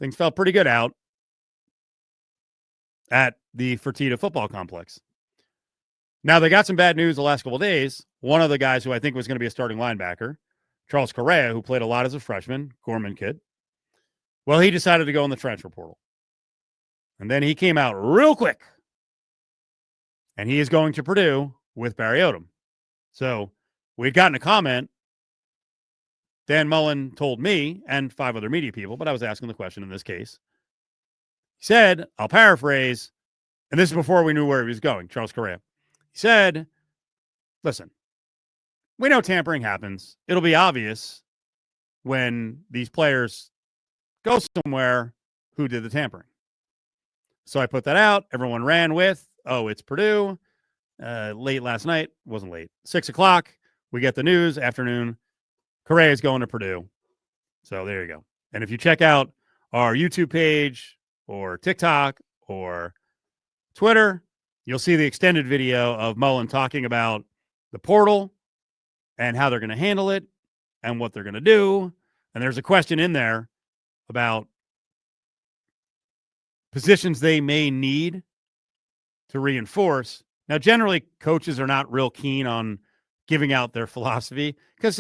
things felt pretty good out at the Fertitta football complex. Now, they got some bad news the last couple of days. One of the guys who I think was going to be a starting linebacker, Charles Correa, who played a lot as a freshman, Gorman kid, well, he decided to go in the transfer portal. And then he came out real quick. And he is going to Purdue with Barry Odom. So we'd gotten a comment. Dan Mullen told me and 5 other media people, but I was asking the question in this case. He said, I'll paraphrase, and this is before we knew where he was going, Charles Correa. He said, listen, we know tampering happens. It'll be obvious when these players go somewhere who did the tampering. So I put that out. Everyone ran with, oh, it's Purdue. Late last night. Wasn't late. 6 o'clock. We get the news. Afternoon. Correa is going to Purdue. So there you go. And if you check out our YouTube page or TikTok or Twitter, you'll see the extended video of Mullen talking about the portal and how they're going to handle it and what they're going to do. And there's a question in there about positions they may need to reinforce. Now, generally, coaches are not real keen on giving out their philosophy because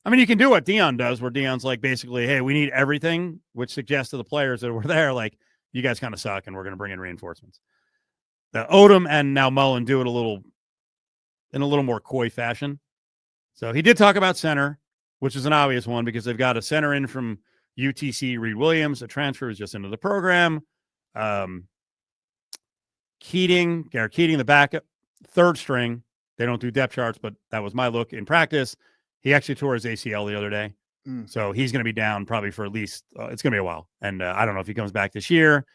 you can do what Dion does, where Dion's like, basically, hey, we need everything, which suggests to the players that were there, like, you guys kind of suck and we're going to bring in reinforcements. The Odom and now Mullen do it in a little more coy fashion. So he did talk about center, which is an obvious one because they've got a center in from UTC, Reed Williams, a transfer who's just into the program. Garrett Keating, the backup, third string. They don't do depth charts, but that was my look in practice. He actually tore his ACL the other day. So he's going to be down probably for at least, it's going to be a while. And I don't know if he comes back this year.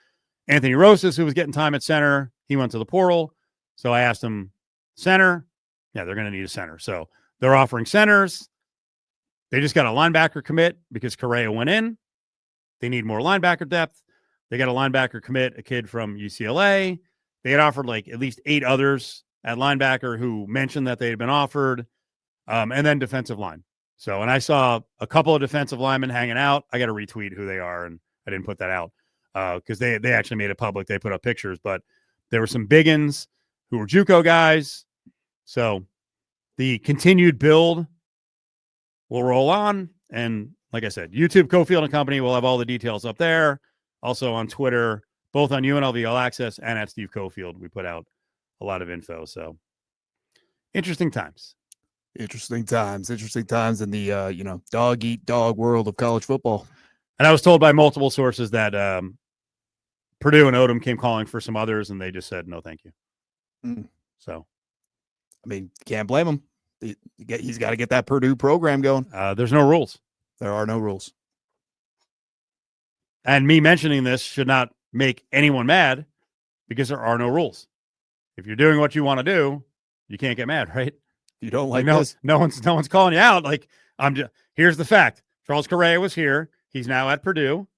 Anthony Rosas, who was getting time at center, he went to the portal. So I asked him, center? Yeah, they're going to need a center. So they're offering centers. They just got a linebacker commit because Correa went in. They need more linebacker depth. They got a linebacker commit, a kid from UCLA. They had offered like at least 8 others at linebacker who mentioned that they had been offered. And then defensive line. So, and I saw a couple of defensive linemen hanging out. I got to retweet who they are, and I didn't put that out because they actually made it public. They put up pictures, but there were some biggins who were JUCO guys. So the continued build will roll on. And like I said, YouTube, Cofield Company will have all the details up there. Also on Twitter, both on UNLV All Access and at Steve Cofield, we put out a lot of info. So interesting times. Interesting times in the, dog eat dog world of college football. And I was told by multiple sources that Purdue and Odom came calling for some others, and they just said, no, thank you. So, can't blame him. He's got to get that Purdue program going. There's no rules. There are no rules. And me mentioning this should not make anyone mad because there are no rules. If you're doing what you want to do, you can't get mad, right? You don't this. No one's calling you out. Like, here's the fact. Charles Correa was here. He's now at Purdue.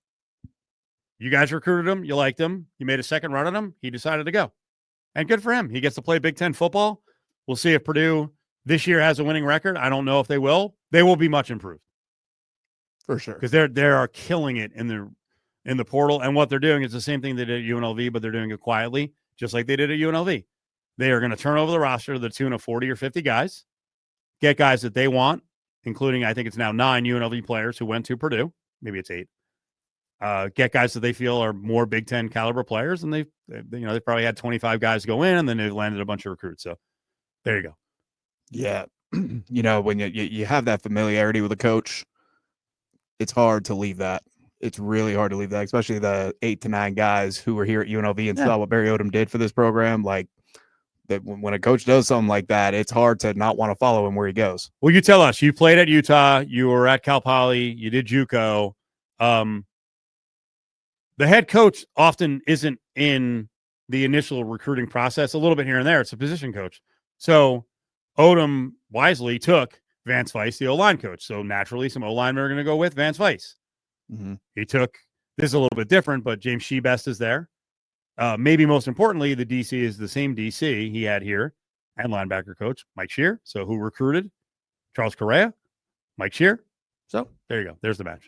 You guys recruited him. You liked him. You made a second run at him. He decided to go. And good for him. He gets to play Big Ten football. We'll see if Purdue this year has a winning record. I don't know if they will. They will be much improved. For sure. Because they are killing it in the portal. And what they're doing is the same thing they did at UNLV, but they're doing it quietly, just like they did at UNLV. They are going to turn over the roster to the tune of 40 or 50 guys, get guys that they want, including, I think it's now 9 UNLV players who went to Purdue. Maybe it's 8. Get guys that they feel are more Big Ten caliber players, and they've probably had 25 guys go in, and then they've landed a bunch of recruits. So there you go. Yeah. When you have that familiarity with a coach, it's hard to leave that. It's really hard to leave that, especially the 8 to 9 guys who were here at UNLV and saw what Barry Odom did for this program. Like, that when a coach does something like that, it's hard to not want to follow him where he goes. Well, you tell us. You played at Utah. You were at Cal Poly. You did JUCO. The head coach often isn't in the initial recruiting process. A little bit here and there. It's a position coach. So Odom wisely took Vance Weiss, the O-line coach. So naturally, some O-linemen are going to go with Vance Weiss. Mm-hmm. He took this is a little bit different, but James Shebest is there. Maybe most importantly, the DC is the same DC he had here and linebacker coach Mike Shear. So who recruited Charles Correa? Mike Shear. So there you go. There's the match.